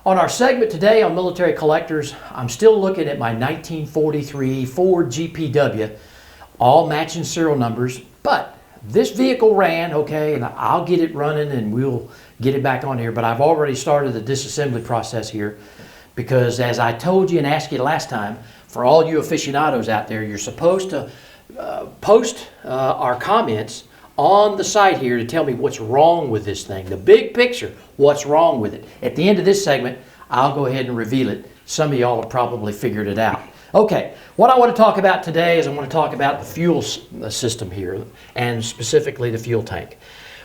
On our segment today on Military Collectors, I'm still looking at my 1943 Ford GPW, all matching serial numbers, but this vehicle ran, okay, and I'll get it running and we'll get it back on here, but I've already started the disassembly process here because as I told you and asked you last time, for all you aficionados out there, you're supposed to post our comments on the site here to tell me what's wrong with this thing. The big picture, what's wrong with it. At the end of this segment, I'll go ahead and reveal it. Some of y'all have probably figured it out. Okay, what I want to talk about today is I want to talk about the fuel system here, and specifically the fuel tank.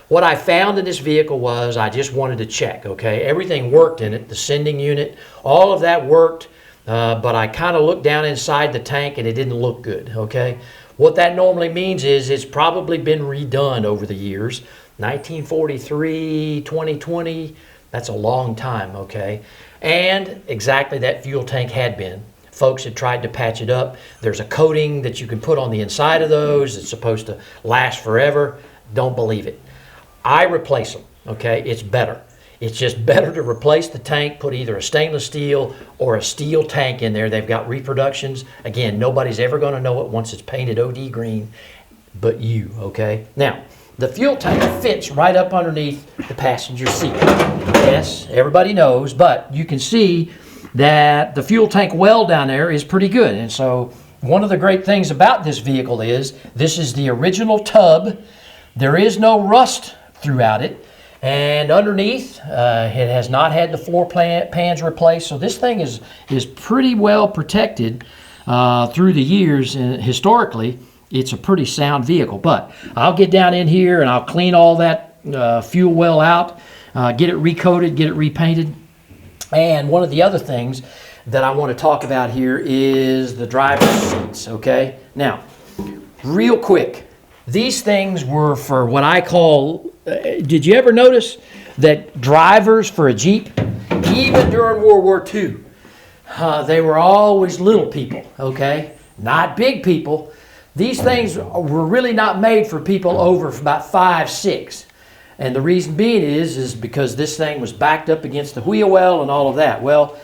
What I found in this vehicle was I just wanted to check, okay? Everything worked in it, the sending unit, all of that worked, but I kind of looked down inside the tank and it didn't look good, okay? What that normally means is it's probably been redone over the years. 1943, 2020, that's a long time, okay? And exactly that fuel tank had been. Folks had tried to patch it up. There's a coating that you can put on the inside of those. It's supposed to last forever. Don't believe it. I replace them, okay? It's better. It's just better to replace the tank, put either a stainless steel or a steel tank in there. They've got reproductions. Again, nobody's ever going to know it once it's painted OD green but you, okay? Now, the fuel tank fits right up underneath the passenger seat. Yes, everybody knows, but you can see that the fuel tank well down there is pretty good. And so one of the great things about this vehicle is this is the original tub. There is no rust throughout it. And underneath, it has not had the floor pans replaced. So this thing is pretty well protected through the years. And historically, it's a pretty sound vehicle. But I'll get down in here and I'll clean all that fuel well out, get it recoated, get it repainted. And one of the other things that I want to talk about here is the driver's seats, okay? Now, real quick, these things were for what I call, did you ever notice that drivers for a Jeep, even during World War II, they were always little people, okay? Not big people. These things were really not made for people over about 5'6". And the reason being is because this thing was backed up against the wheel well and all of that. Well,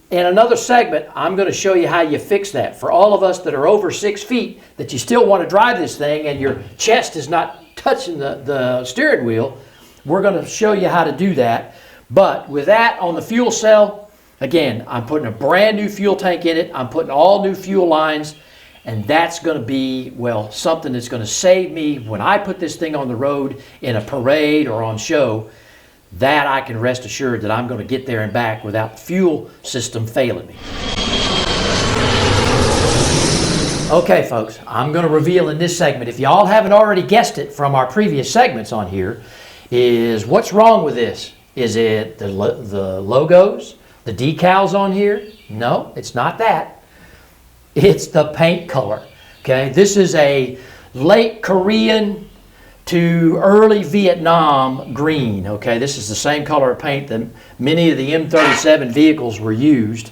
in another segment, I'm going to show you how you fix that. For all of us that are over 6 feet, that you still want to drive this thing and your chest is not touching the steering wheel, we're going to show you how to do that. But with that on the fuel cell, again, I'm putting a brand new fuel tank in it. I'm putting all new fuel lines. And that's going to be, well, something that's going to save me when I put this thing on the road in a parade or on show. That I can rest assured that I'm going to get there and back without the fuel system failing me. Okay, folks, I'm going to reveal in this segment, if y'all haven't already guessed it from our previous segments on here, is what's wrong with this? Is it the logos, the decals on here? No, it's not that. It's the paint color, okay? This is a late Korean to early Vietnam green, okay? This is the same color of paint that many of the M37 vehicles were used,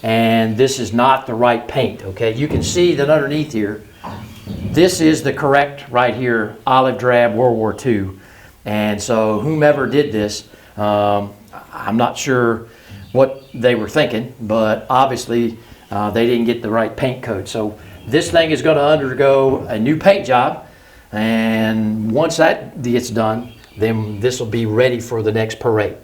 and this is not the right paint, okay? You can see that underneath here, this is the correct right here, olive drab World War II. And so whomever did this, I'm not sure what they were thinking, but obviously they didn't get the right paint code. So this thing is going to undergo a new paint job, and once that gets done, then this will be ready for the next parade.